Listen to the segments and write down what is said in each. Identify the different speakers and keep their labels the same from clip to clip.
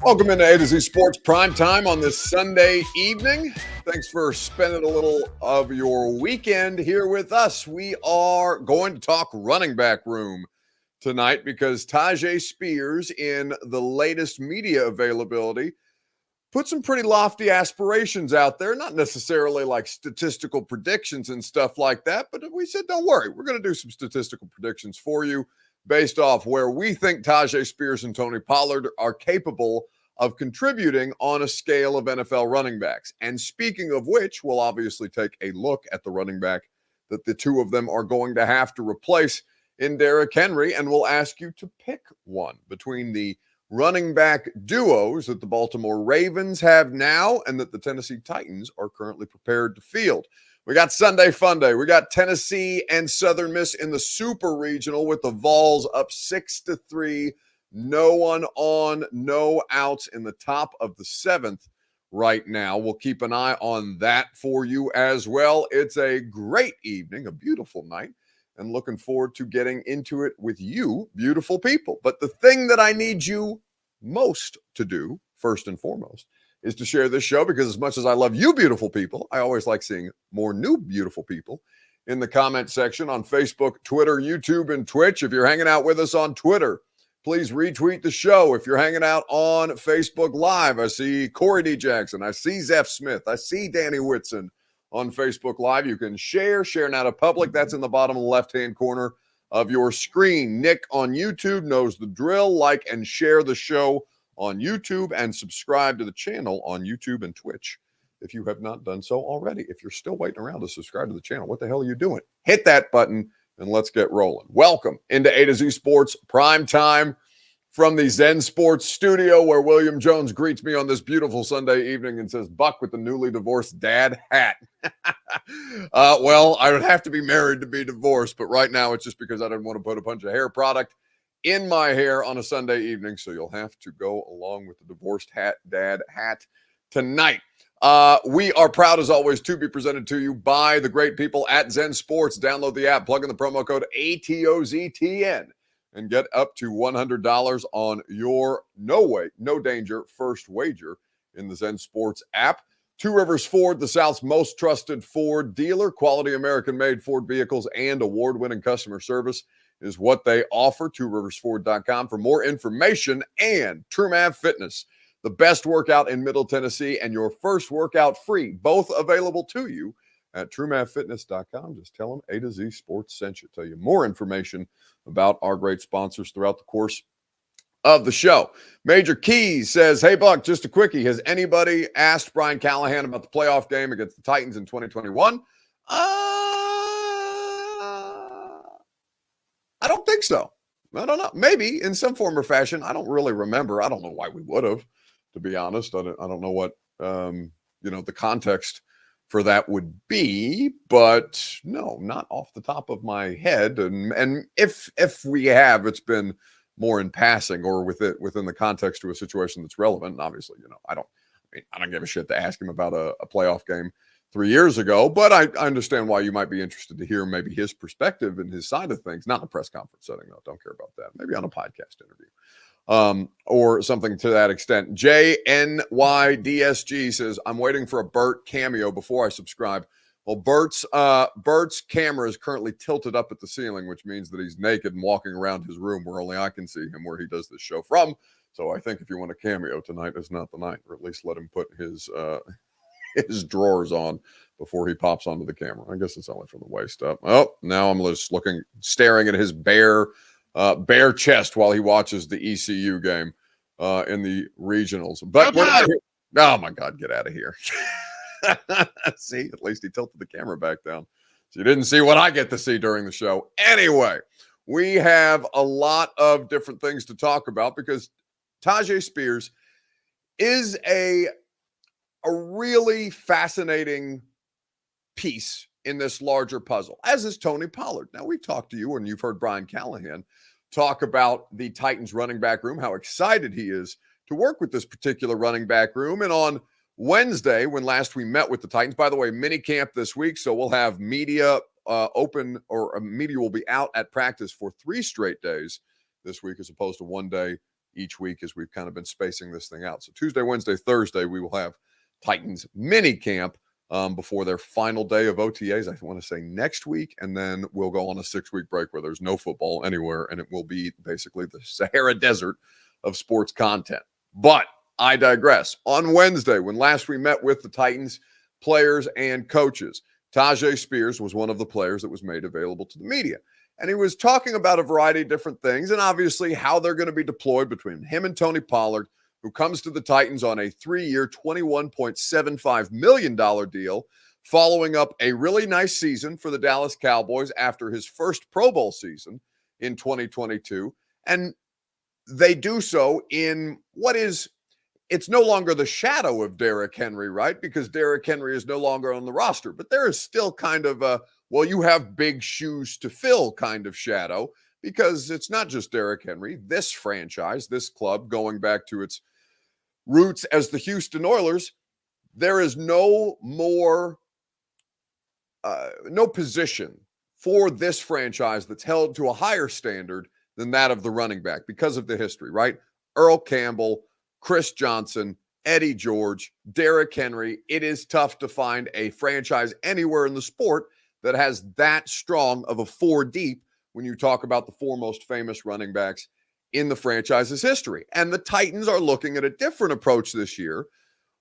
Speaker 1: Welcome into A to Z Sports Prime Time on this Sunday evening. Thanks for spending a little of your weekend here with us. We are going to talk running back room tonight because Tyjae Spears, in the latest media availability, put some pretty lofty aspirations out there. Not necessarily like statistical predictions and stuff like that, but we said, don't worry, we're going to do some statistical predictions for you based off where we think Tyjae Spears and Tony Pollard are capable of contributing on a scale of NFL running backs. And speaking of which, we'll obviously take a look at the running back that the two of them are going to have to replace in Derrick Henry, and we'll ask you to pick one between the running back duos that the Baltimore Ravens have now and that the Tennessee Titans are currently prepared to field. We got Sunday Fun Day. We got Tennessee and Southern Miss in the Super Regional with the Vols up 6-3. No one on, no outs in the top of the seventh right now. We'll keep an eye on that for you as well. It's a great evening, a beautiful night, and looking forward to getting into it with you, beautiful people. But the thing that I need you most to do, first and foremost, is to share this show, because as much as I love you, beautiful people, I always like seeing more new beautiful people in the comment section on Facebook, Twitter, YouTube, and Twitch. If you're hanging out with us on Twitter, please retweet the show. If you're hanging out on Facebook Live, I see Corey D. Jackson. I see Zeph Smith. I see Danny Whitson on Facebook Live. You can share now to public. That's in the bottom left-hand corner of your screen. Nick on YouTube knows the drill. Like and share the show on YouTube and subscribe to the channel on YouTube and Twitch if you have not done so already. If you're still waiting around to subscribe to the channel, what the hell are you doing? Hit that button and let's get rolling. Welcome into A to Z Sports Prime Time from the Zen Sports studio, where William Jones greets me on this beautiful Sunday evening and says, Buck with the newly divorced dad hat. Well, I would have to be married to be divorced, but right now it's just because I didn't want to put a bunch of hair product in my hair on a Sunday evening, so you'll have to go along with the divorced dad hat tonight. We are proud, as always, to be presented to you by the great people at Zen Sports. Download the app, plug in the promo code ATOZTN, and get up to $100 on your no danger first wager in the Zen Sports app. Two Rivers Ford, the South's most trusted Ford dealer. Quality American-made Ford vehicles and award-winning customer service is what they offer. TwoRiversFord.com for more information. And TrueMav Fitness, the best workout in Middle Tennessee, and your first workout free, both available to you at TrueMavFitness.com. Just tell them A to Z Sports sent you. Tell you more information about our great sponsors throughout the course of the show. Major Keys says, hey, Buck, just a quickie. Has anybody asked Brian Callahan about the playoff game against the Titans in 2021? I don't think so. I don't know. Maybe in some form or fashion. I don't really remember. I don't know why we would have, to be honest. I don't know what, the context for that would be, but no, not off the top of my head. And if we have, it's been more in passing or within the context to a situation that's relevant. And obviously, I don't give a shit to ask him about a playoff game 3 years ago, but I understand why you might be interested to hear maybe his perspective and his side of things. Not in a press conference setting, though. Don't care about that. Maybe on a podcast interview or something to that extent. JNYDSG says, I'm waiting for a Bert cameo before I subscribe. Well, Bert's camera is currently tilted up at the ceiling, which means that he's naked and walking around his room where only I can see him, where he does this show from. So I think if you want a cameo, tonight is not the night, or at least let him put his drawers on before he pops onto the camera. I guess it's only from the waist up. Oh, now I'm just staring at his bare chest while he watches the ECU game in the regionals. But oh my God, get out of here. See, at least he tilted the camera back down. So you didn't see what I get to see during the show. Anyway, we have a lot of different things to talk about because Tyjae Spears is a really fascinating piece in this larger puzzle, as is Tony Pollard. Now, we've talked to you and you've heard Brian Callahan talk about the Titans running back room, how excited he is to work with this particular running back room. And on Wednesday, when last we met with the Titans, by the way, mini camp this week, so we'll have media open, or media will be out at practice for 3 straight days this week, as opposed to 1 day each week, as we've kind of been spacing this thing out. So Tuesday, Wednesday, Thursday, we will have Titans mini camp before their final day of OTAs, I want to say next week. And then we'll go on a 6-week break where there's no football anywhere. And it will be basically the Sahara Desert of sports content. But I digress. On Wednesday, when last we met with the Titans players and coaches, Tyjae Spears was one of the players that was made available to the media. And he was talking about a variety of different things, and obviously how they're going to be deployed between him and Tony Pollard, who comes to the Titans on a 3-year, $21.75 million deal, following up a really nice season for the Dallas Cowboys after his first Pro Bowl season in 2022. And they do so in what is, it's no longer the shadow of Derrick Henry, right? Because Derrick Henry is no longer on the roster, but there is still kind of a, well, you have big shoes to fill kind of shadow, because it's not just Derrick Henry. This franchise, this club, going back to its roots as the Houston Oilers, there is no more, no position for this franchise that's held to a higher standard than that of the running back because of the history, right? Earl Campbell, Chris Johnson, Eddie George, Derrick Henry. It is tough to find a franchise anywhere in the sport that has that strong of a 4 deep when you talk about the 4 most famous running backs in the franchise's history. And the Titans are looking at a different approach this year,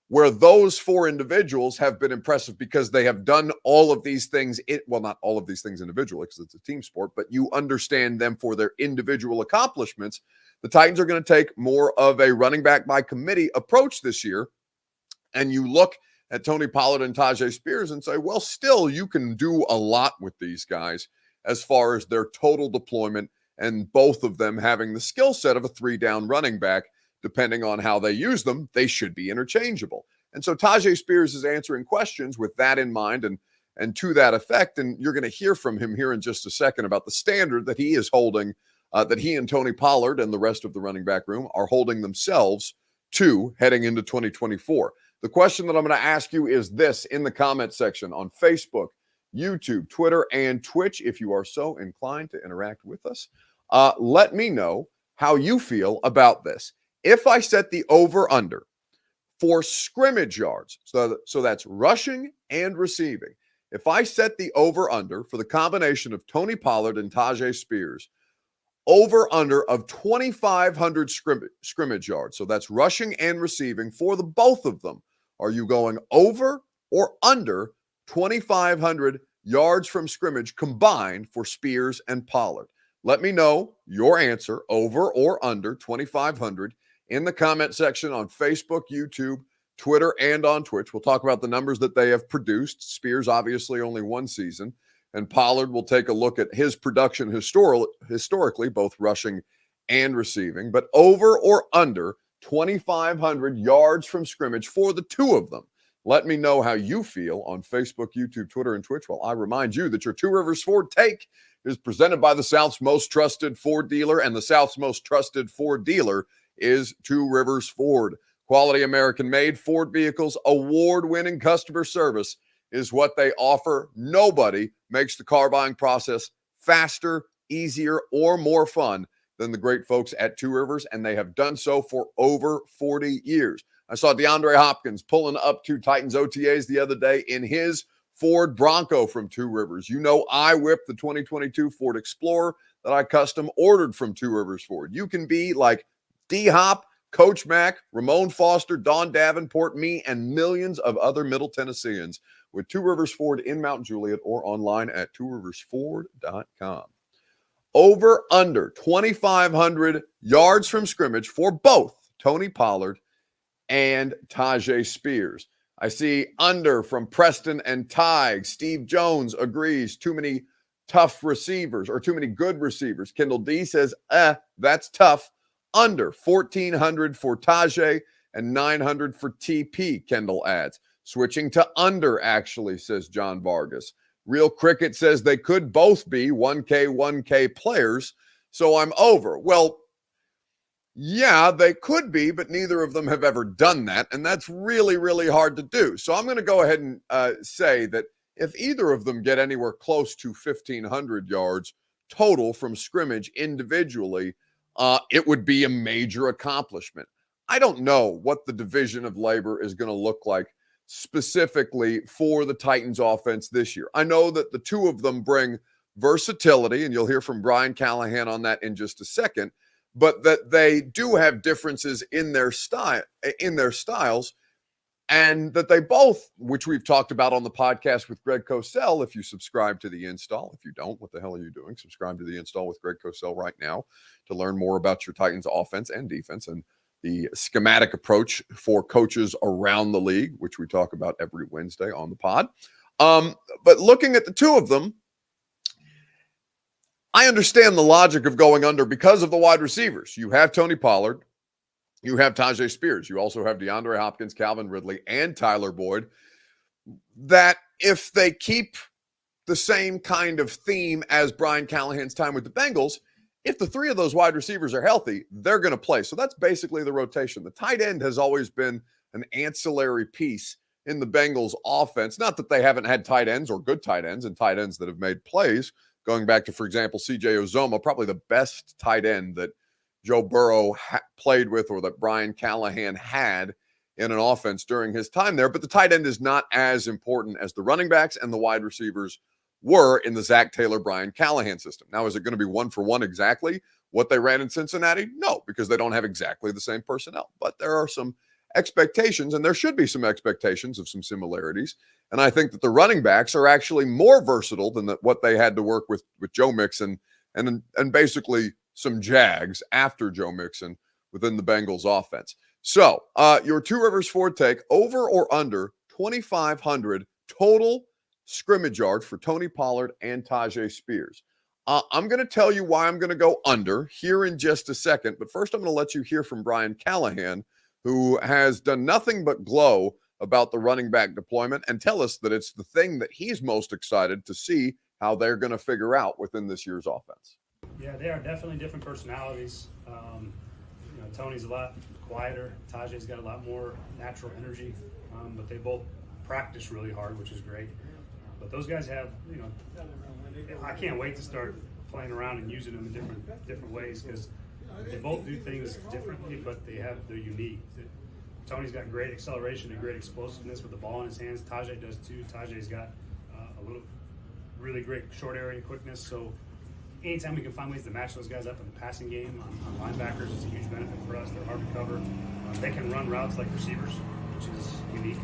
Speaker 1: where those 4 individuals have been impressive because they have done all of these things. Well, not all of these things individually, because it's a team sport, but you understand them for their individual accomplishments. The Titans are going to take more of a running back by committee approach this year. And you look at Tony Pollard and Tyjae Spears and say, well, still, you can do a lot with these guys as far as their total deployment, and both of them having the skill set of a 3-down running back. Depending on how they use them, they should be interchangeable. And so Tyjae Spears is answering questions with that in mind and to that effect. And you're going to hear from him here in just a second about the standard that he is holding, that he and Tony Pollard and the rest of the running back room are holding themselves to heading into 2024. The question that I'm going to ask you is this in the comment section on Facebook, YouTube, Twitter, and Twitch. If you are so inclined to interact with us, let me know how you feel about this. If I set the over-under for scrimmage yards, so that's rushing and receiving, if I set the over-under for the combination of Tony Pollard and Tyjae Spears, over-under of 2,500 scrimmage yards, so that's rushing and receiving for the both of them, are you going over or under 2,500 yards from scrimmage combined for Spears and Pollard? Let me know your answer, over or under 2,500, in the comment section on Facebook, YouTube, Twitter, and on Twitch. We'll talk about the numbers that they have produced. Spears, obviously, only 1 season. And Pollard will take a look at his production historically, both rushing and receiving. But over or under 2,500 yards from scrimmage for the 2 of them. Let me know how you feel on Facebook, YouTube, Twitter, and Twitch. While I remind you that your Two Rivers Ford Take is presented by the South's most trusted Ford dealer, and the South's most trusted Ford dealer is Two Rivers Ford. Quality American-made Ford vehicles, award-winning customer service is what they offer. Nobody makes the car buying process faster, easier, or more fun than the great folks at Two Rivers, and they have done so for over 40 years. I saw DeAndre Hopkins pulling up to Titans OTAs the other day in his Ford Bronco from Two Rivers. You know, I whipped the 2022 Ford Explorer that I custom ordered from Two Rivers Ford. You can be like D-Hop, Coach Mack, Ramon Foster, Don Davenport, me, and millions of other Middle Tennesseans with Two Rivers Ford in Mount Juliet or online at tworiversford.com. Over under 2,500 yards from scrimmage for both Tony Pollard and Tyjae Spears. I see under from Preston and Tig. Steve Jones agrees. Too many tough receivers, or too many good receivers. Kendall D says, that's tough. Under 1,400 for Tyjae and 900 for TP, Kendall adds. Switching to under, actually, says John Vargas. Real Cricket says they could both be 1K players, so I'm over. Well, yeah, they could be, but neither of them have ever done that, and that's really, really hard to do. So I'm going to go ahead and say that if either of them get anywhere close to 1,500 yards total from scrimmage individually, it would be a major accomplishment. I don't know what the division of labor is going to look like specifically for the Titans offense this year. I know that the two of them bring versatility, and you'll hear from Brian Callahan on that in just a second, but that they do have differences in their styles, and that they both, which we've talked about on the podcast with Greg Cosell, if you subscribe to the install. If you don't, what the hell are you doing? Subscribe to the install with Greg Cosell right now to learn more about your Titans offense and defense and the schematic approach for coaches around the league, which we talk about every Wednesday on the pod. But looking at the two of them, I understand the logic of going under because of the wide receivers. You have Tony Pollard. You have Tyjae Spears. You also have DeAndre Hopkins, Calvin Ridley, and Tyler Boyd. That if they keep the same kind of theme as Brian Callahan's time with the Bengals, if the three of those wide receivers are healthy, they're going to play. So that's basically the rotation. The tight end has always been an ancillary piece in the Bengals offense. Not that they haven't had tight ends or good tight ends and tight ends that have made plays. Going back to, for example, C.J. Uzomah, probably the best tight end that Joe Burrow played with or that Brian Callahan had in an offense during his time there. But the tight end is not as important as the running backs and the wide receivers were in the Zach Taylor, Brian Callahan system. Now, is it going to be one for one exactly what they ran in Cincinnati? No, because they don't have exactly the same personnel. But there are some expectations, and there should be some expectations of some similarities. And I think that the running backs are actually more versatile than what they had to work with Joe Mixon and basically some Jags after Joe Mixon within the Bengals offense. So your Two Rivers Ford take, over or under 2,500 total scrimmage yards for Tony Pollard and Tyjae Spears. I'm going to tell you why I'm going to go under here in just a second. But first, I'm going to let you hear from Brian Callahan, who has done nothing but glow about the running back deployment and tell us that it's the thing that he's most excited to see how they're going to figure out within this year's offense.
Speaker 2: Yeah, they are definitely different personalities. Tony's a lot quieter. Tyjae's got a lot more natural energy, but they both practice really hard, which is great. But those guys have, I can't wait to start playing around and using them in different ways because they both do things differently, but they're unique. Tony's got great acceleration and great explosiveness with the ball in his hands. Tyjae does too. Tyjae's got really great short area quickness. So anytime we can find ways to match those guys up in the passing game on linebackers, it's a huge benefit for us. They're hard to cover. They can run routes like receivers, which is unique.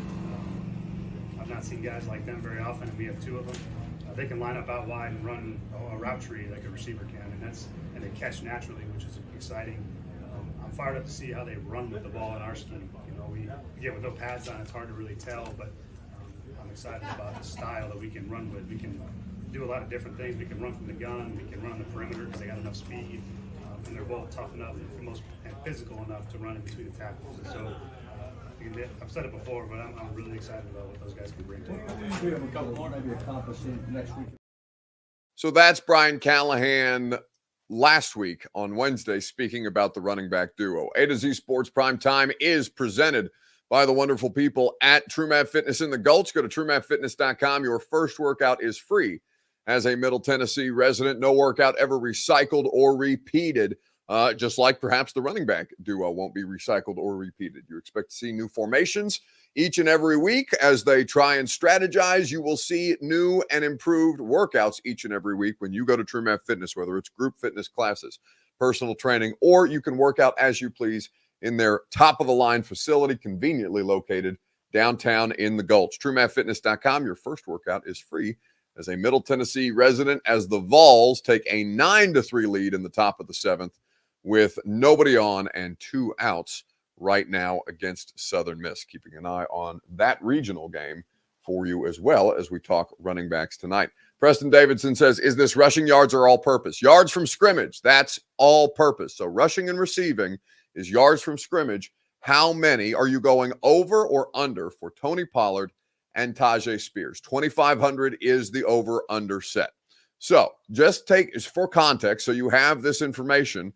Speaker 2: I've not seen guys like them very often, and we have two of them. They can line up out wide and run a route tree like a receiver can, and they catch naturally, which is exciting. I'm fired up to see how they run with the ball in our scheme. We get with no pads on, it's hard to really tell, but I'm excited about the style that we can run with. We can do a lot of different things. We can run from the gun, we can run on the perimeter because they got enough speed, and they're both tough enough and physical enough to run in between the tackles. And so I've said it before, but I'm really excited about what those guys can bring to us.
Speaker 3: We have a couple more maybe accomplishing next week.
Speaker 1: So that's Brian Callahan last week on Wednesday speaking about the running back duo. A to Z Sports Prime Time is presented by the wonderful people at TrueMap Fitness in the Gulch. Go to TrueMapFitness.com. Your first workout is free. As a Middle Tennessee resident, no workout ever recycled or repeated, just like perhaps the running back duo won't be recycled or repeated. You expect to see new formations each and every week as they try and strategize. You will see new and improved workouts each and every week when you go to TrueMap Fitness, whether it's group fitness classes, personal training, or you can work out as you please in their top-of-the-line facility, conveniently located downtown in the Gulch. TrueMapFitness.com. Your first workout is free as a Middle Tennessee resident as the Vols take a 9-3 lead in the top of the seventh with nobody on and 2 outs right now against Southern Miss. Keeping an eye on that regional game for you as well as we talk running backs tonight. Preston Davidson says, is this rushing yards or all-purpose? Yards from scrimmage, that's all-purpose. So rushing and receiving is yards from scrimmage. How many are you going over or under for Tony Pollard and Tyjae Spears? 2,500 is the over-under set. So just take it for context so you have this information.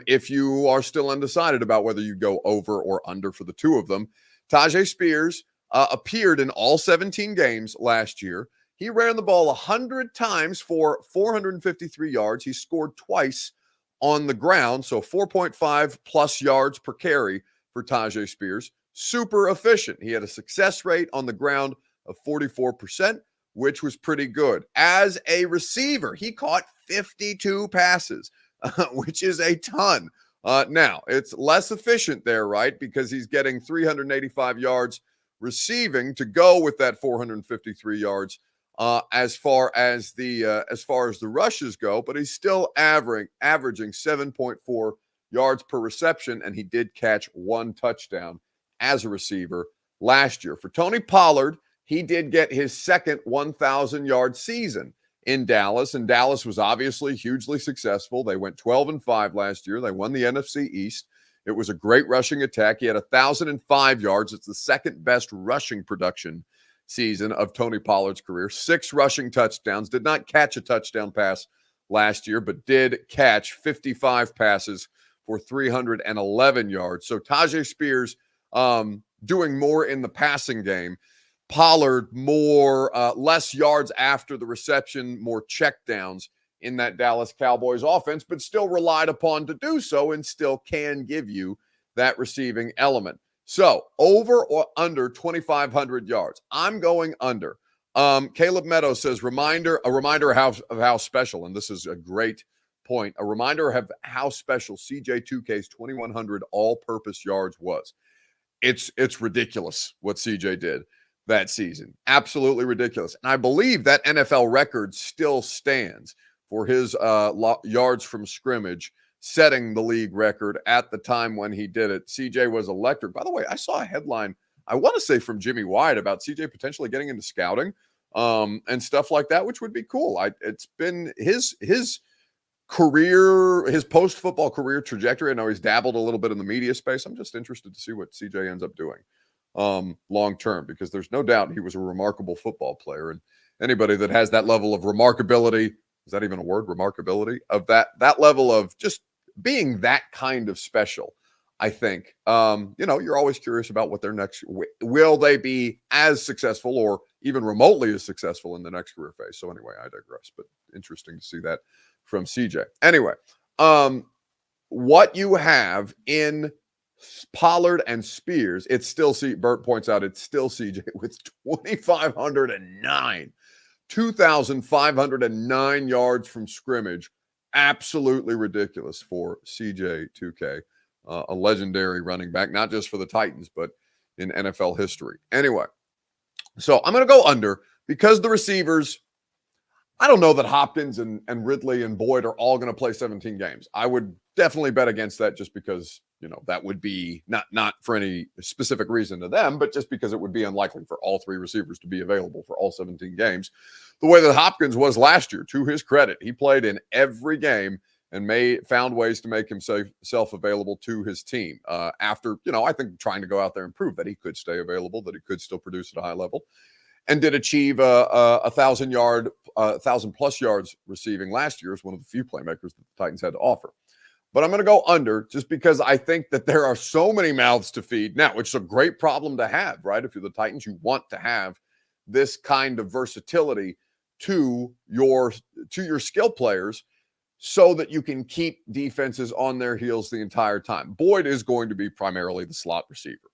Speaker 1: If you are still undecided about whether you go over or under for the two of them, Tyjae Spears appeared in all 17 games last year. He ran the ball 100 times for 453 yards. He scored twice on the ground, so 4.5 plus yards per carry for Tyjae Spears. Super efficient. He had a success rate on the ground of 44%, which was pretty good. As a receiver, he caught 52 passes, which is a ton. Now, it's less efficient there, right? Because he's getting 385 yards receiving to go with that 453 yards as far as the rushes go, but he's still averaging 7.4 yards per reception, and he did catch one touchdown as a receiver last year. For Tony Pollard, he did get his second 1,000-yard season in Dallas, and Dallas was obviously hugely successful. They went 12-5 last year. They won the NFC East. It was a great rushing attack. He had 1,005 yards. It's the second best rushing production season of Tony Pollard's career. 6 rushing touchdowns. Did not catch a touchdown pass last year, but did catch 55 passes for 311 yards. So Tyjae Spears doing more in the passing game. Pollard less yards after the reception, more checkdowns in that Dallas Cowboys offense, but still relied upon to do so and still can give you that receiving element. So over or under 2,500 yards. I'm going under. Caleb Meadows says, a reminder of how special, and this is a great point, a reminder of how special CJ2K's 2,100 all-purpose yards was. It's ridiculous what CJ did that season. Absolutely ridiculous. And I believe that NFL record still stands for his yards from scrimmage, setting the league record at the time when he did it. CJ was electric. By the way, I saw a headline, I want to say from Jimmy White, about CJ potentially getting into scouting and stuff like that, which would be cool. It's been his career, his post-football career trajectory. I know he's dabbled a little bit in the media space. I'm just interested to see what CJ ends up doing long term, because there's no doubt he was a remarkable football player, and anybody that has that level of remarkability, is that even a word, remarkability, of that level of just being that kind of special, I think you're always curious about what their next, will they be as successful or even remotely as successful in the next career phase. So anyway, I digress, but interesting to see that from CJ. Anyway, what you have in Pollard and Spears, it's still, Bert points out, it's still CJ with 2,509 yards from scrimmage. Absolutely ridiculous for CJ2K, a legendary running back, not just for the Titans, but in NFL history. Anyway, so I'm going to go under because the receivers, I don't know that Hopkins and Ridley and Boyd are all going to play 17 games. I would definitely bet against that, just because, that would be not for any specific reason to them, but just because it would be unlikely for all 3 receivers to be available for all 17 games. The way that Hopkins was last year, to his credit, he played in every game and found ways to make himself available to his team after, I think trying to go out there and prove that he could stay available, that he could still produce at a high level, and did achieve 1,000 plus yards receiving last year as one of the few playmakers that the Titans had to offer. But I'm going to go under just because I think that there are so many mouths to feed now, which is a great problem to have, right? If you're the Titans, you want to have this kind of versatility to your skill players so that you can keep defenses on their heels the entire time. Boyd is going to be primarily the slot receiver,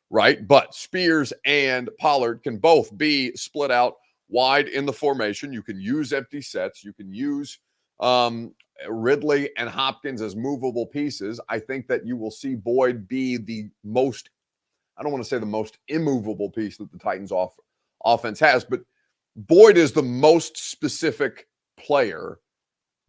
Speaker 1: right? But Spears and Pollard can both be split out wide in the formation. You can use empty sets. You can use Ridley and Hopkins as movable pieces. I think that you will see Boyd be the most, I don't want to say the most immovable piece that the Titans offense has, but Boyd is the most specific player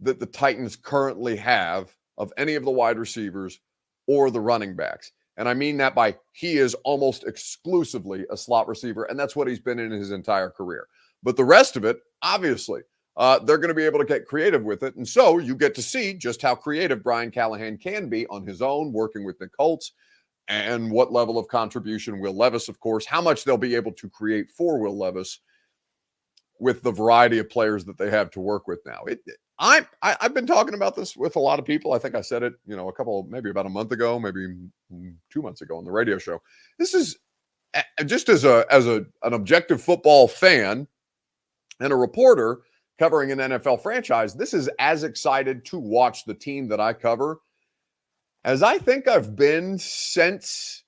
Speaker 1: that the Titans currently have of any of the wide receivers or the running backs. And I mean that by he is almost exclusively a slot receiver, and that's what he's been in his entire career. But the rest of it, obviously, they're going to be able to get creative with it. And so you get to see just how creative Brian Callahan can be on his own, working with the Colts, and what level of contribution Will Levis, of course, how much they'll be able to create for Will Levis with the variety of players that they have to work with now. I've been talking about this with a lot of people. I think I said it, maybe about a month ago, maybe 2 months ago on the radio show. This is just as an objective football fan. and a reporter covering an NFL franchise, this is as excited to watch the team that I cover as I think I've been since,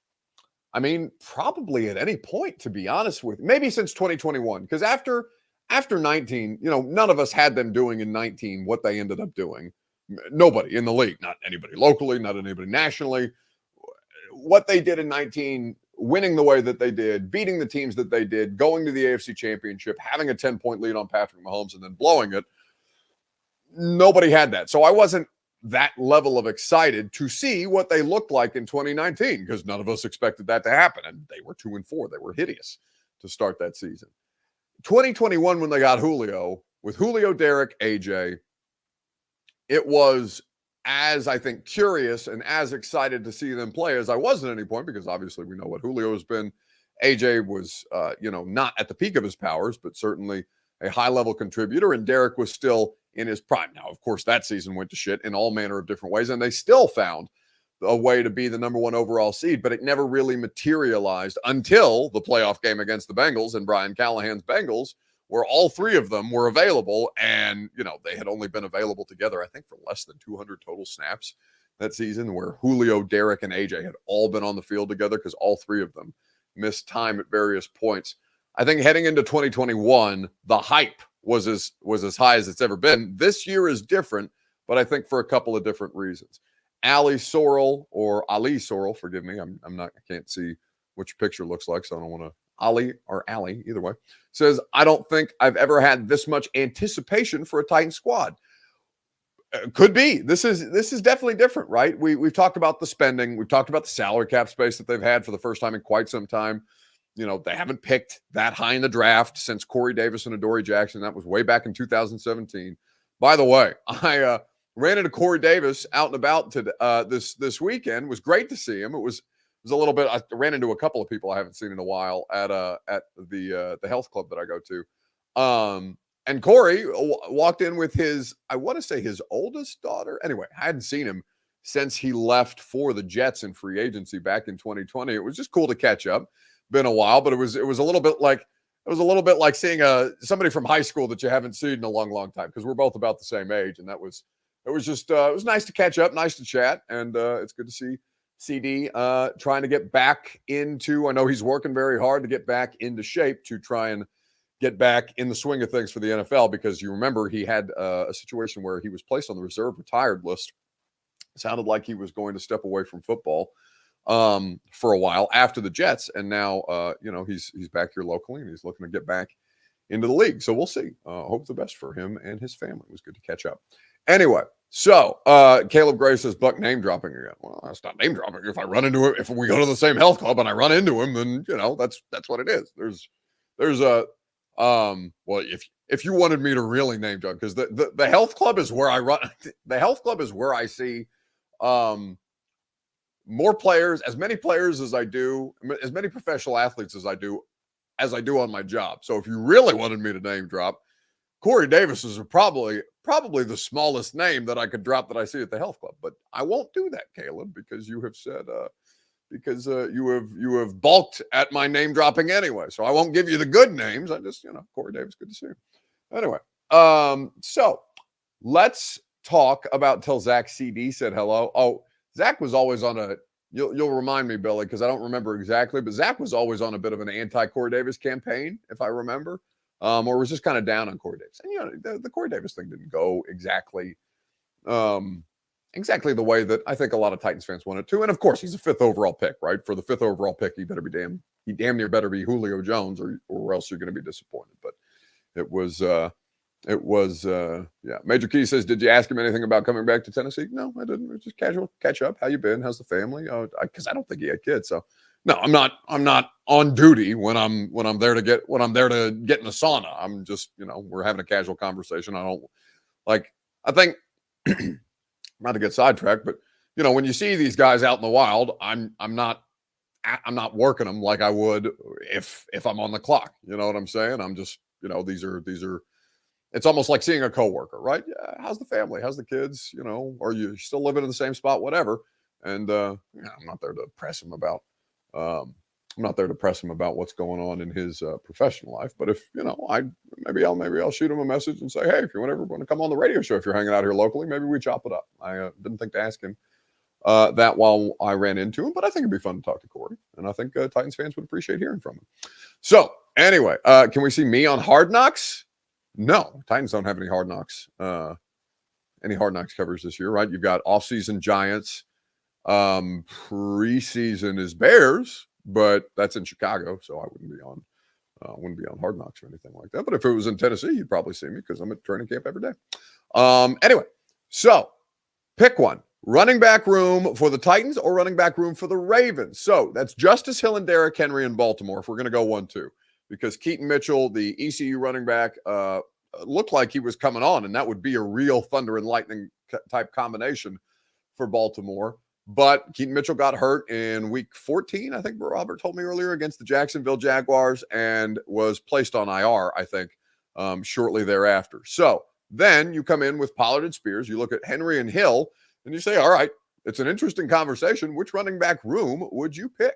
Speaker 1: probably at any point, to be honest with you. Maybe since 2021, because after 19, none of us had them doing in 19 what they ended up doing. Nobody in the league, not anybody locally, not anybody nationally. What they did in 19, winning the way that they did, beating the teams that they did, going to the AFC Championship, having a 10-point lead on Patrick Mahomes, and then blowing it. Nobody had that. So I wasn't that level of excited to see what they looked like in 2019 because none of us expected that to happen. And they were 2-4. They were hideous to start that season. 2021, when they got Julio, with Julio, Derrick, AJ, it was as, I think, curious and as excited to see them play as I was at any point, because obviously we know what Julio has been. AJ was, not at the peak of his powers, but certainly a high-level contributor, and Derrick was still in his prime. Now, of course, that season went to shit in all manner of different ways, and they still found a way to be the number one overall seed, but it never really materialized until the playoff game against the Bengals and Brian Callahan's Bengals, where all three of them were available, and, they had only been available together, I think, for less than 200 total snaps that season, where Julio, Derrick, and AJ had all been on the field together because all three of them missed time at various points. I think heading into 2021, the hype was as high as it's ever been. This year is different, but I think for a couple of different reasons. Ali Sorrell, forgive me, I can't see what your picture looks like, so I don't want to. Ali or Ali, either way, says, I don't think I've ever had this much anticipation for a Titan squad. Could be. This is definitely different, right? We've talked about the spending. We've talked about the salary cap space that they've had for the first time in quite some time. They haven't picked that high in the draft since Corey Davis and Adoree Jackson. That was way back in 2017. By the way, I ran into Corey Davis out and about this weekend. It was great to see him. It was a little bit. I ran into a couple of people I haven't seen in a while at the health club that I go to. And Corey walked in with his oldest daughter. Anyway, I hadn't seen him since he left for the Jets in free agency back in 2020. It was just cool to catch up. Been a while, but it was a little bit like seeing somebody from high school that you haven't seen in a long time, because we're both about the same age, and it was nice to catch up, nice to chat, and it's good to see CD trying to get back into. I know he's working very hard to get back into shape to try and get back in the swing of things for the NFL, because you remember he had a situation where he was placed on the reserve retired list. It sounded like he was going to step away from football for a while after the Jets, and now he's back here locally, and he's looking to get back into the league. So we'll see. Hope the best for him and his family. It was good to catch up. Anyway, so Caleb Gray says Buck name dropping again. Well, that's not name dropping. If I run into him, if we go to the same health club and I run into him, then that's what it is. There's a well, if you wanted me to really name drop, because the health club is where I run. The health club is where I see more players, as many players as I do, as many professional athletes as I do on my job. So if you really wanted me to name drop, Corey Davis is probably the smallest name that I could drop that I see at the health club. But I won't do that, Caleb, because you have said, you have balked at my name dropping anyway. So I won't give you the good names. I just, Corey Davis, good to see you. Anyway, so let's talk about till Zach CD said hello. Oh, Zach was always on you'll remind me, Billy, because I don't remember exactly, but Zach was always on a bit of an anti-Corey Davis campaign, if I remember, or was just kind of down on Corey Davis. And, the Corey Davis thing didn't go exactly the way that I think a lot of Titans fans wanted to. And of course, he's a 5th overall pick, right? For the 5th overall pick, he damn near better be Julio Jones, or else you're going to be disappointed. But it was Major Key says, did you ask him anything about coming back to Tennessee? No, I didn't. It was just casual catch up. How you been? How's the family? Because I don't think he had kids. So no, I'm not on duty when I'm there to get in the sauna. I'm just, we're having a casual conversation. I think not to get sidetracked, but when you see these guys out in the wild, I'm not working them like I would if I'm on the clock. You know what I'm saying? I'm just, these are, it's almost like seeing a coworker, right? Yeah, how's the family? How's the kids? Are you still living in the same spot? Whatever. And I'm not there to press them about I'm not there to press him about what's going on in his professional life. But if, maybe I'll shoot him a message and say, hey, if you want to come on the radio show, if you're hanging out here locally, maybe we chop it up. I didn't think to ask him that while I ran into him, but I think it'd be fun to talk to Corey. And I think Titans fans would appreciate hearing from him. So anyway, can we see me on Hard Knocks? No, Titans don't have any Hard Knocks. Any Hard Knocks coverage this year, right? You've got off-season Giants. Preseason is Bears, but that's in Chicago, so I wouldn't be on Hard Knocks or anything like that. But if it was in Tennessee, you'd probably see me because I'm at training camp every day. Anyway, so pick one. Running back room for the Titans or running back room for the Ravens. So that's Justice Hill and Derrick Henry in Baltimore if we're going to go 1-2. Because Keaton Mitchell, the ECU running back, looked like he was coming on, and that would be a real thunder and lightning type combination for Baltimore. But Keaton Mitchell got hurt in week 14, I think Robert told me earlier, against the Jacksonville Jaguars, and was placed on IR, I think, shortly thereafter. So then you come in with Pollard and Spears. You look at Henry and Hill, and you say, all right, it's an interesting conversation. Which running back room would you pick?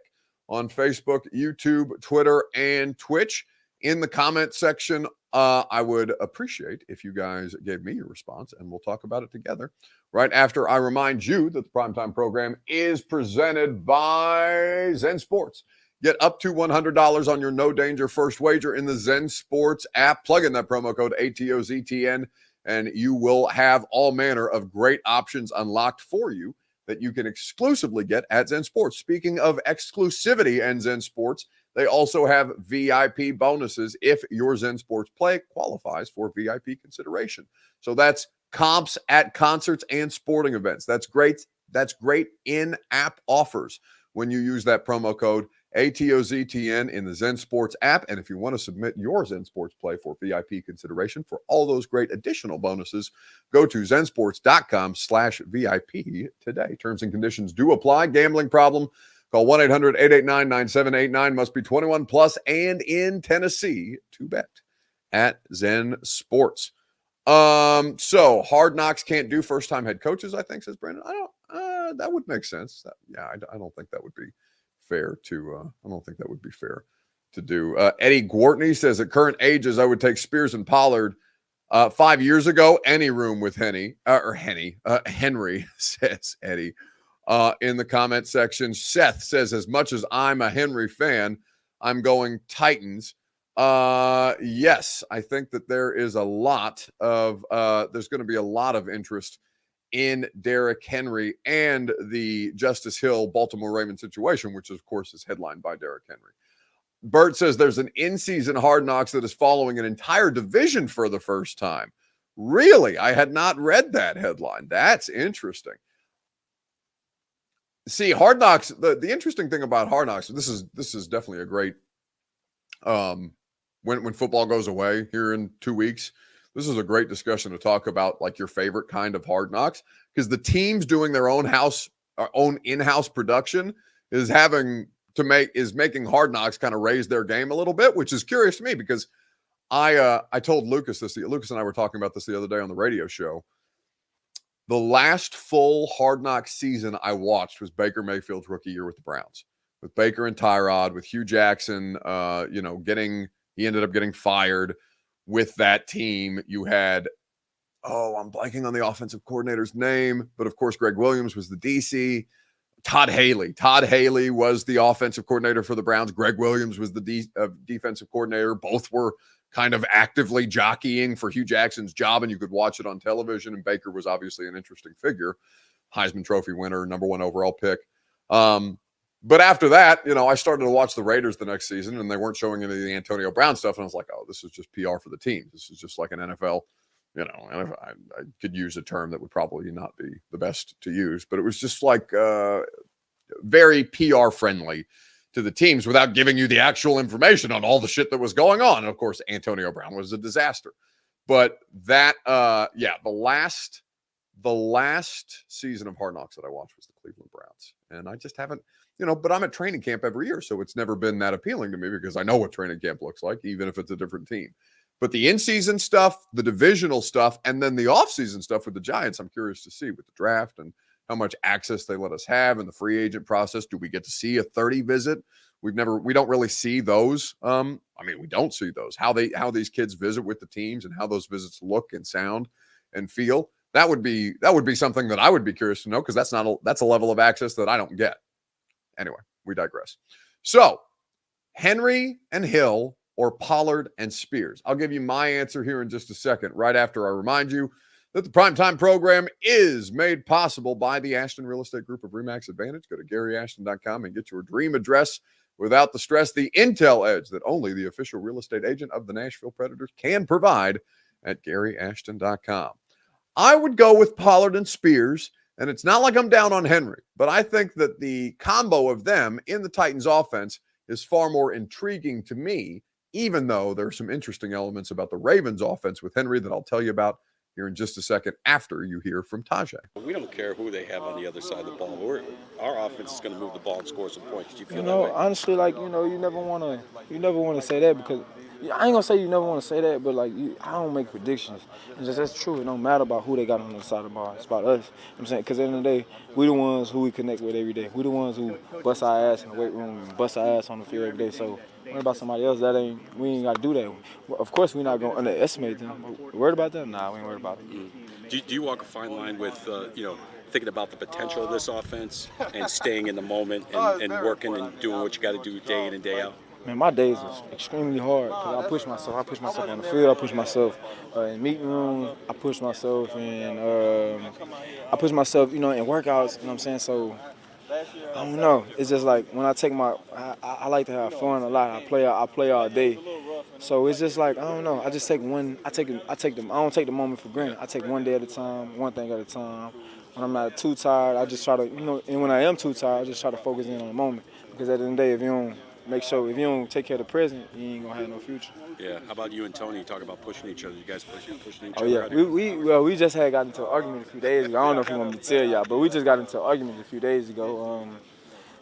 Speaker 1: On Facebook, YouTube, Twitter, and Twitch. In the comment section, I would appreciate if you guys gave me your response, and we'll talk about it together right after I remind you that the Primetime program is presented by Zen Sports. Get up to $100 on your no-danger first wager in the Zen Sports app. Plug in that promo code ATOZTN, and you will have all manner of great options unlocked for you that you can exclusively get at Zen Sports. Speaking of exclusivity and Zen Sports, they also have VIP bonuses if your Zen Sports play qualifies for VIP consideration. So that's comps at concerts and sporting events. That's great. That's great in-app offers when you use that promo code ATOZTN in the Zen Sports app. And if you want to submit your Zen Sports play for VIP consideration for all those great additional bonuses, go to zensports.com/VIP today. Terms and conditions do apply. Gambling problem? Call 1-800-889-9789. Must be 21 plus and in Tennessee to bet at Zen Sports. So Hard Knocks can't do first-time head coaches, I think, says Brandon. That would make sense. I don't think that would be fair to do. Eddie Gwartney says at current ages, I would take Spears and Pollard. 5 years ago, any room with Henry, says Eddie. In the comment section, Seth says, as much as I'm a Henry fan, I'm going Titans. Yes, I think that there is there's going to be a lot of interest in Derrick Henry and the Justice Hill Baltimore Ravens situation, which of course is headlined by Derrick Henry. Bert says there's an in-season Hard Knocks that is following an entire division for the first time. Really? I had not read that headline. That's interesting. See, Hard Knocks, the interesting thing about Hard Knocks, this is definitely a great when football goes away here in 2 weeks, this is a great discussion to talk about like your favorite kind of Hard Knocks, because the teams doing their own in-house production is making Hard Knocks kind of raise their game a little bit, which is curious to me because I told Lucas and I were talking about this the other day on the radio show. The last full Hard Knocks season I watched was Baker Mayfield's rookie year with the Browns, with Baker and Tyrod, with Hugh Jackson, he ended up getting fired with that team. You had, I'm blanking on the offensive coordinator's name, but of course, Greg Williams was the DC. Todd Haley was the offensive coordinator for the Browns. Greg Williams was the defensive coordinator. Both were kind of actively jockeying for Hugh Jackson's job, and you could watch it on television. And Baker was obviously an interesting figure, Heisman Trophy winner, number 1 overall pick. But after that, I started to watch the Raiders the next season, and they weren't showing any of the Antonio Brown stuff. And I was like, oh, this is just PR for the team. This is just like an NFL. I could use a term that would probably not be the best to use, but it was just like very PR friendly to the teams without giving you the actual information on all the shit that was going on. And of course, Antonio Brown was a disaster. But that, the last season of Hard Knocks that I watched was the Cleveland Browns. And I just haven't, but I'm at training camp every year. So it's never been that appealing to me because I know what training camp looks like, even if it's a different team. But the in-season stuff, the divisional stuff, and then the off-season stuff with the Giants, I'm curious to see with the draft and how much access they let us have in the free agent process. Do we get to see a 30 visit We don't really see those. We don't see those. How these kids visit with the teams and how those visits look and sound and feel. That would be something that I would be curious to know, because that's a level of access that I don't get. Anyway, we digress. So, Henry and Hill or Pollard and Spears? I'll give you my answer here in just a second, right after I remind you that the Primetime program is made possible by the Ashton Real Estate Group of RE/MAX Advantage. Go to GaryAshton.com and get your dream address without the stress, the intel edge that only the official real estate agent of the Nashville Predators can provide at GaryAshton.com. I would go with Pollard and Spears, and it's not like I'm down on Henry, but I think that the combo of them in the Titans offense is far more intriguing to me, even though there are some interesting elements about the Ravens offense with Henry that I'll tell you about here in just a second after you hear from Tyjae.
Speaker 4: We don't care who they have on the other side of the ball. Our offense is going to move the ball and score some points. Do you feel that way?
Speaker 5: Honestly, you never want to say that, because I ain't gonna say you never want to say that, but I don't make predictions. That's true. It don't matter about who they got on the side of the ball. It's about us. I'm saying, because at the end of the day, we the ones who we connect with every day. We the ones who bust our ass in the weight room and bust our ass on the field every day. So worried about somebody else, we ain't got to do that. Of course, we're not going to underestimate them. Worried about them? Nah, we ain't worried about them.
Speaker 4: Do you walk a fine line with, thinking about the potential of this offense and staying in the moment and working and doing what you got to do day in and day out?
Speaker 5: Man, my days is extremely hard, because I push myself. I push myself on the field. I push myself in meeting rooms. I push myself in in workouts. You know what I'm saying? So I don't know. It's just like when I take I like to have fun a lot. I play all day. So it's just like, I don't know. I just take one. I don't take the moment for granted. I take one day at a time, one thing at a time. When I'm not too tired, I just try to, and when I am too tired, I just try to focus in on the moment. Because at the end of the day, if you don't take care of the present, you ain't gonna have no future.
Speaker 4: Yeah. How about you and Tony? Talk about pushing each other. You guys pushing each
Speaker 5: other.
Speaker 4: Oh
Speaker 5: yeah. We just had gotten into an argument a few days ago. I don't know if you want me to tell y'all, but we just got into an argument a few days ago.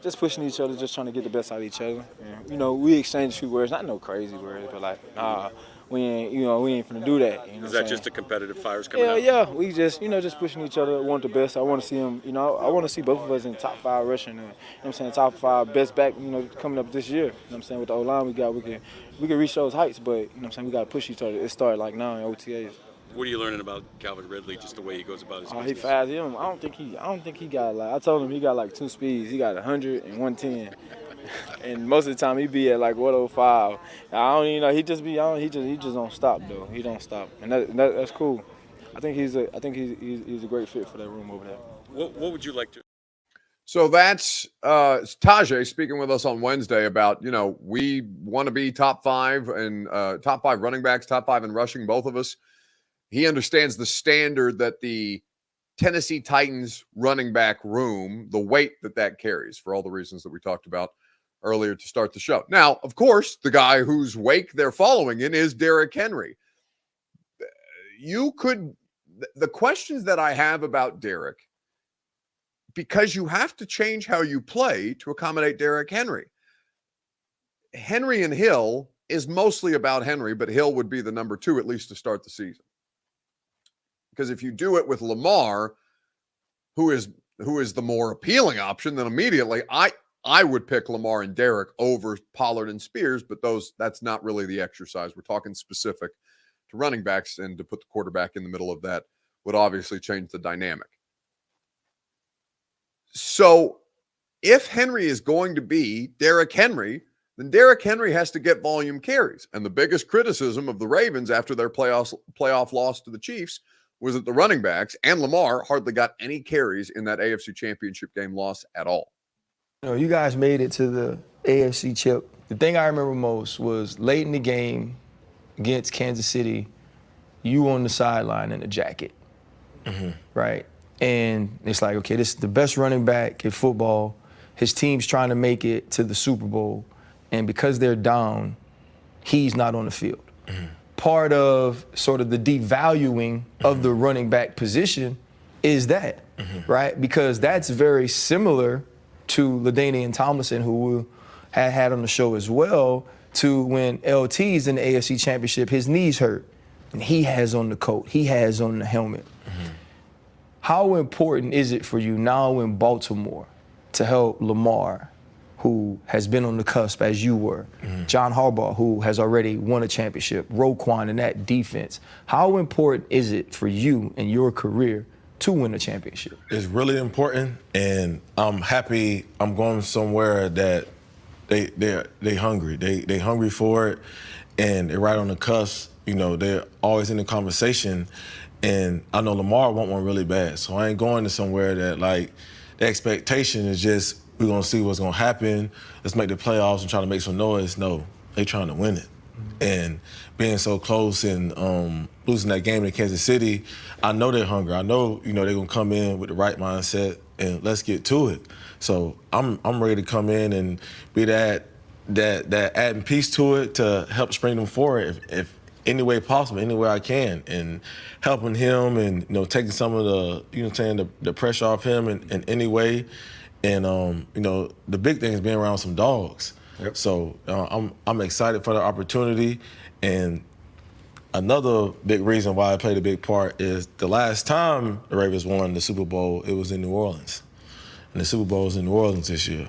Speaker 5: Just pushing each other, just trying to get the best out of each other. And, we exchange a few words, not no crazy words, but nah, we ain't finna do that.
Speaker 4: Is that just the competitive fires coming out?
Speaker 5: Yeah. We just pushing each other, want the best. I want to see them. I want to see both of us in top 5 rushing. You know what I'm saying? Top 5 best back. Coming up this year. You know what I'm saying? With the O-line we got, we can reach those heights. But you know what I'm saying? We got to push each other. It started now in OTAs.
Speaker 4: What are you learning about Calvin Ridley? Just the way he goes about his business?
Speaker 5: He fast. I don't think he got I told him he got 2 speeds. He got 100 and 110. And most of the time he be at 105. I don't even know. He just don't stop though. He don't stop, and that's cool. I think he's a great fit for that room over there.
Speaker 4: What would you like to?
Speaker 1: So that's Tyjae speaking with us on Wednesday about, we want to be top 5 and top 5 running backs, top 5 in rushing, both of us. He understands the standard that the Tennessee Titans running back room, the weight that carries, for all the reasons that we talked about earlier to start the show. Now, of course, the guy whose wake they're following in is Derrick Henry. The questions that I have about Derrick, because you have to change how you play to accommodate Derrick Henry. Henry and Hill is mostly about Henry, but Hill would be the number 2 at least to start the season. Because if you do it with Lamar, who is the more appealing option, then immediately I would pick Lamar and Derrick over Pollard and Spears, but that's not really the exercise. We're talking specific to running backs, and to put the quarterback in the middle of that would obviously change the dynamic. So if Henry is going to be Derrick Henry, then Derrick Henry has to get volume carries. And the biggest criticism of the Ravens after their playoff loss to the Chiefs was that the running backs and Lamar hardly got any carries in that AFC Championship game loss at all.
Speaker 6: You guys made it to the AFC chip. The thing I remember most was late in the game against Kansas City, you on the sideline in a jacket, right? And it's like, okay, this is the best running back in football. His team's trying to make it to the Super Bowl, and because they're down, he's not on the field. Part of sort of the devaluing of the running back position is that, right? Because that's very similar to LaDainian Tomlinson, who we had on the show as well, to when LT's in the AFC Championship, his knees hurt, and he has on the coat, he has on the helmet. How important is it for you now in Baltimore to help Lamar who has been on the cusp as you were, John Harbaugh, who has already won a championship, Roquan and that defense. How important is it for you in your career to win a championship?
Speaker 7: It's really important, and I'm happy I'm going somewhere that they hungry. They hungry for it, and they're right on the cusp. You know, they're always in the conversation, and I know Lamar want one really bad, so I ain't going to somewhere that, like, the expectation is just we're going to see what's going to happen. Let's make the playoffs and try to make some noise. No, they trying to win it. And being so close and losing that game in Kansas City, I know they're hungry. I know, they're going to come in with the right mindset and let's get to it. So I'm ready to come in and be that adding piece to it to help spring them forward if any way possible, any way I can, and helping him and, taking some of the, the pressure off him in any way. And, the big thing is being around some dogs. Yep. So I'm excited for the opportunity. And another big reason why I played a big part is the last time the Ravens won the Super Bowl, it was in New Orleans. And the Super Bowl is in New Orleans this year.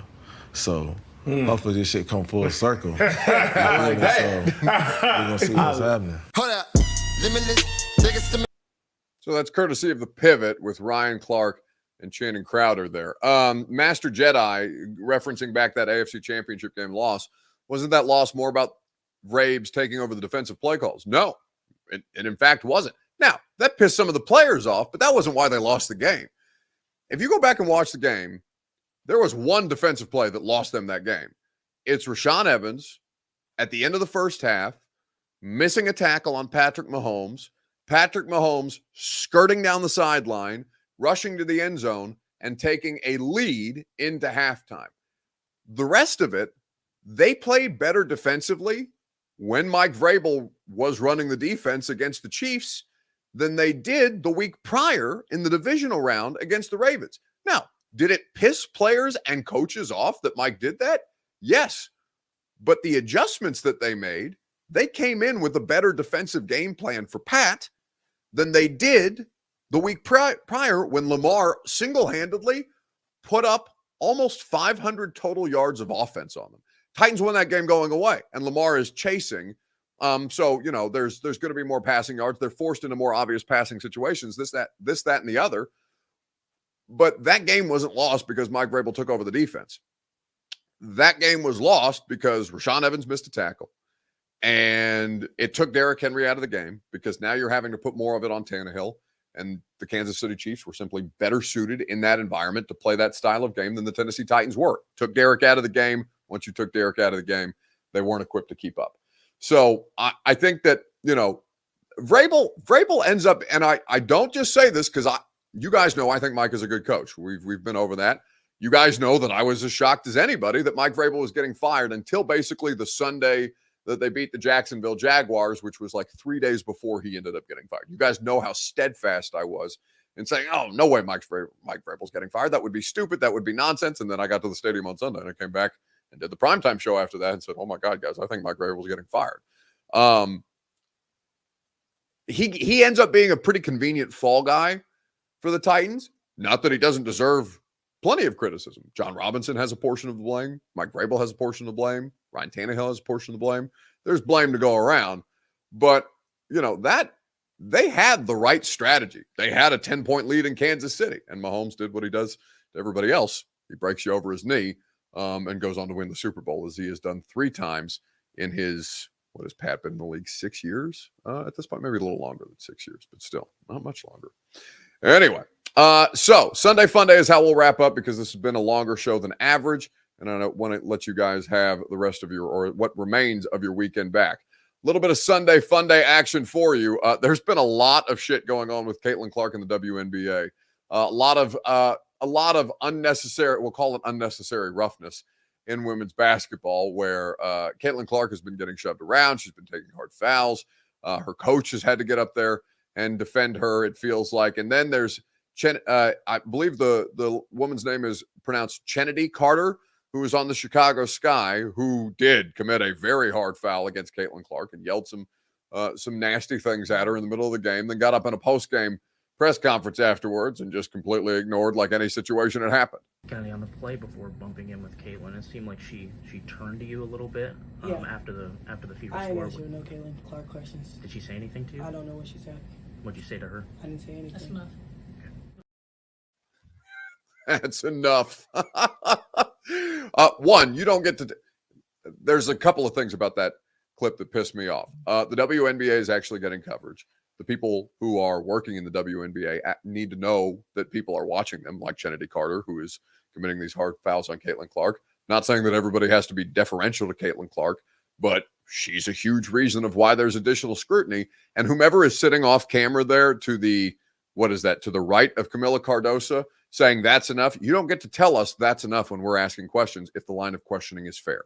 Speaker 7: So hopefully this shit come full circle. I like that. So we're going to see what's happening.
Speaker 1: Hold up. So that's courtesy of The Pivot with Ryan Clark and Channing Crowder there. Master Jedi, referencing back that AFC Championship game loss, wasn't that loss more about Rabes taking over the defensive play calls? No, it in fact wasn't. Now, that pissed some of the players off, but that wasn't why they lost the game. If you go back and watch the game, there was one defensive play that lost them that game. It's Rashaan Evans at the end of the first half, missing a tackle on Patrick Mahomes skirting down the sideline, rushing to the end zone, and taking a lead into halftime. The rest of it, they played better defensively when Mike Vrabel was running the defense against the Chiefs than they did the week prior in the divisional round against the Ravens. Now, did it piss players and coaches off that Mike did that? Yes. But the adjustments that they made, they came in with a better defensive game plan for Pat than they did the week prior when Lamar single-handedly put up almost 500 total yards of offense on them. Titans won that game going away, and Lamar is chasing. So, there's going to be more passing yards. They're forced into more obvious passing situations, this, that, and the other. But that game wasn't lost because Mike Vrabel took over the defense. That game was lost because Rashaan Evans missed a tackle. And it took Derrick Henry out of the game because now you're having to put more of it on Tannehill. And the Kansas City Chiefs were simply better suited in that environment to play that style of game than the Tennessee Titans were. Took Derrick out of the game. Once you took Derrick out of the game, they weren't equipped to keep up. So I think that, Vrabel ends up, and I don't just say this because you guys know I think Mike is a good coach. We've been over that. You guys know that I was as shocked as anybody that Mike Vrabel was getting fired until basically the Sunday that they beat the Jacksonville Jaguars, which was like 3 days before he ended up getting fired. You guys know how steadfast I was in saying, oh, no way Mike Vrabel's getting fired. That would be stupid. That would be nonsense. And then I got to the stadium on Sunday and I came back and did the primetime show after that and said, oh, my God, guys, I think Mike Vrabel's getting fired. He ends up being a pretty convenient fall guy for the Titans. Not that he doesn't deserve plenty of criticism. John Robinson has a portion of the blame. Mike Vrabel has a portion of the blame. Ryan Tannehill has a portion of the blame. There's blame to go around. But, that they had the right strategy. They had a 10-point lead in Kansas City, and Mahomes did what he does to everybody else. He breaks you over his knee and goes on to win the Super Bowl, as he has done 3 times in his, what has Pat been in the league, 6 years? At this point, maybe a little longer than 6 years, but still not much longer. Anyway, so Sunday Fun Day is how we'll wrap up because this has been a longer show than average. And I want to let you guys have the rest of or what remains of your weekend back. A little bit of Sunday Fun Day action for you. There's been a lot of shit going on with Caitlin Clark in the WNBA. A lot of unnecessary, we'll call it unnecessary roughness in women's basketball, where Caitlin Clark has been getting shoved around. She's been taking hard fouls. Her coach has had to get up there and defend her, it feels like. And then there's, I believe the woman's name is pronounced Kennedy Carter, who was on the Chicago Sky, who did commit a very hard foul against Caitlin Clark and yelled some nasty things at her in the middle of the game, then got up in a post-game press conference afterwards and just completely ignored like any situation had happened.
Speaker 8: Kennedy, on the play before bumping in with Caitlin, it seemed like she turned to you a little bit after the fever
Speaker 9: I
Speaker 8: score.
Speaker 9: didn't answer no Caitlin Clark questions.
Speaker 8: Did she say anything to you?
Speaker 9: I don't know what she said.
Speaker 8: What'd you say to her?
Speaker 9: I didn't say anything.
Speaker 10: That's enough.
Speaker 1: That's enough. One, you don't get to. There's a couple of things about that clip that pissed me off. The WNBA is actually getting coverage. The people who are working in the WNBA need to know that people are watching them, like Kennedy Carter, who is committing these hard fouls on Caitlin Clark. Not saying that everybody has to be deferential to Caitlin Clark, but she's a huge reason of why there's additional scrutiny. And whomever is sitting off camera there to the, to the right of Camila Cardoso, saying that's enough, you don't get to tell us that's enough when we're asking questions if the line of questioning is fair.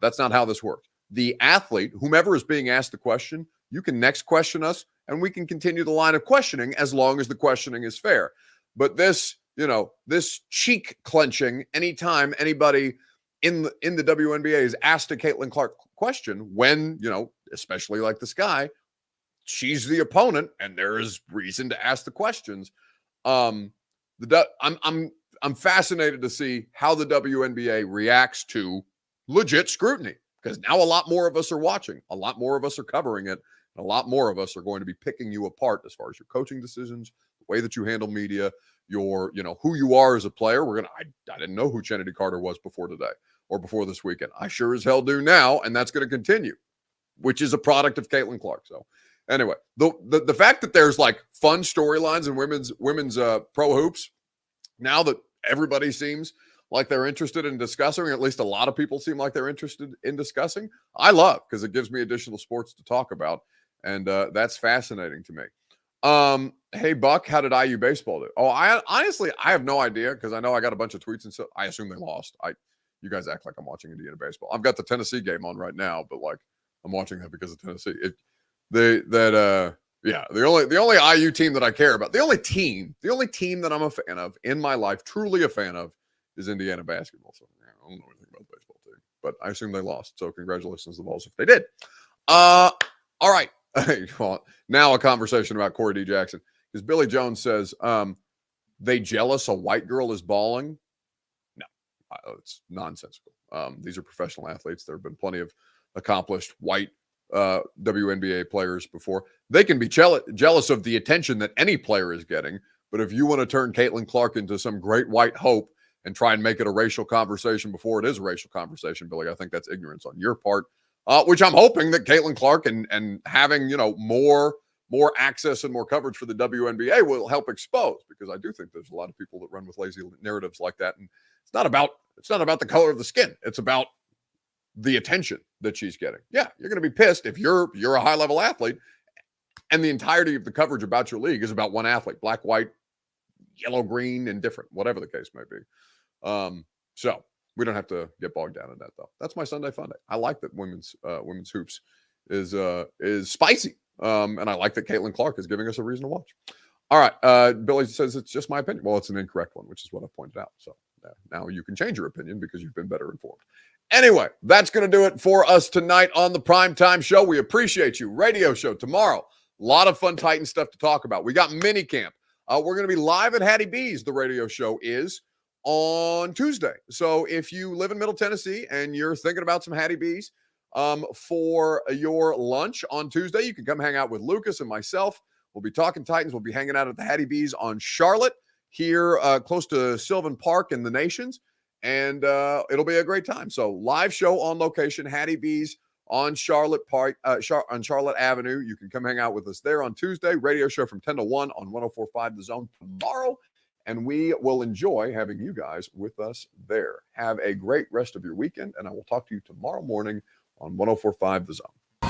Speaker 1: That's not how this works. The athlete, whomever is being asked the question, you can next question us and we can continue the line of questioning as long as the questioning is fair. But this, this cheek clenching anytime anybody in the WNBA is asked a Caitlin Clark question when, especially like this guy, she's the opponent and there is reason to ask the questions. I'm fascinated to see how the WNBA reacts to legit scrutiny, because now a lot more of us are watching, a lot more of us are covering it, and a lot more of us are going to be picking you apart as far as your coaching decisions, the way that you handle media, your, who you are as a player. I didn't know who Kennedy Carter was before today or before this weekend. I sure as hell do now, and that's going to continue, which is a product of Caitlin Clark. So anyway, the fact that there's like fun storylines in women's pro hoops now that everybody seems like they're interested in discussing, or at least a lot of people seem like they're interested in discussing, I love, because it gives me additional sports to talk about, and that's fascinating to me. Hey, Buck, how did IU baseball do? Oh, I have no idea, because I know I got a bunch of tweets and stuff. I assume they lost. You guys act like I'm watching Indiana baseball. I've got the Tennessee game on right now, but like I'm watching that because of Tennessee. The only IU team that I care about, the only team that I'm a fan of in my life, truly a fan of, is Indiana basketball. So I don't know anything about the baseball team, but I assume they lost. So congratulations to the Vols if they did. All right. Well, now a conversation about Corey D. Jackson, because Billy Jones says, they jealous a white girl is balling. No, it's nonsensical. These are professional athletes. There have been plenty of accomplished white WNBA players before. They can be jealous of the attention that any player is getting. But if you want to turn Caitlin Clark into some great white hope and try and make it a racial conversation before it is a racial conversation, Billy, I think that's ignorance on your part, which I'm hoping that Caitlin Clark and having, more access and more coverage for the WNBA will help expose, because I do think there's a lot of people that run with lazy narratives like that. And it's not about the color of the skin. It's about the attention that she's getting. Yeah, you're going to be pissed if you're a high-level athlete and the entirety of the coverage about your league is about one athlete, black, white, yellow, green, indifferent, whatever the case may be. So we don't have to get bogged down in that, though. That's my Sunday Fun Day. I like that women's hoops is spicy, and I like that Caitlin Clark is giving us a reason to watch. All right, Billy says it's just my opinion. Well, it's an incorrect one, which is what I pointed out. So now you can change your opinion because you've been better informed. Anyway, that's going to do it for us tonight on the Primetime Show. We appreciate you. Radio show tomorrow. A lot of fun Titan stuff to talk about. We got mini camp. We're going to be live at Hattie B's. The radio show is on Tuesday. So if you live in Middle Tennessee and you're thinking about some Hattie B's for your lunch on Tuesday, you can come hang out with Lucas and myself. We'll be talking Titans. We'll be hanging out at the Hattie B's on Charlotte here close to Sylvan Park in the Nations. And it'll be a great time. So live show on location, Hattie B's on Charlotte Park, on Charlotte Avenue. You can come hang out with us there on Tuesday. Radio show from 10 to 1 on 104.5 The Zone tomorrow. And we will enjoy having you guys with us there. Have a great rest of your weekend, and I will talk to you tomorrow morning on 104.5 The Zone.
Speaker 11: Go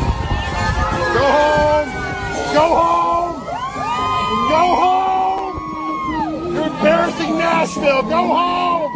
Speaker 11: home! Go home! Go home! You're embarrassing Nashville! Go home!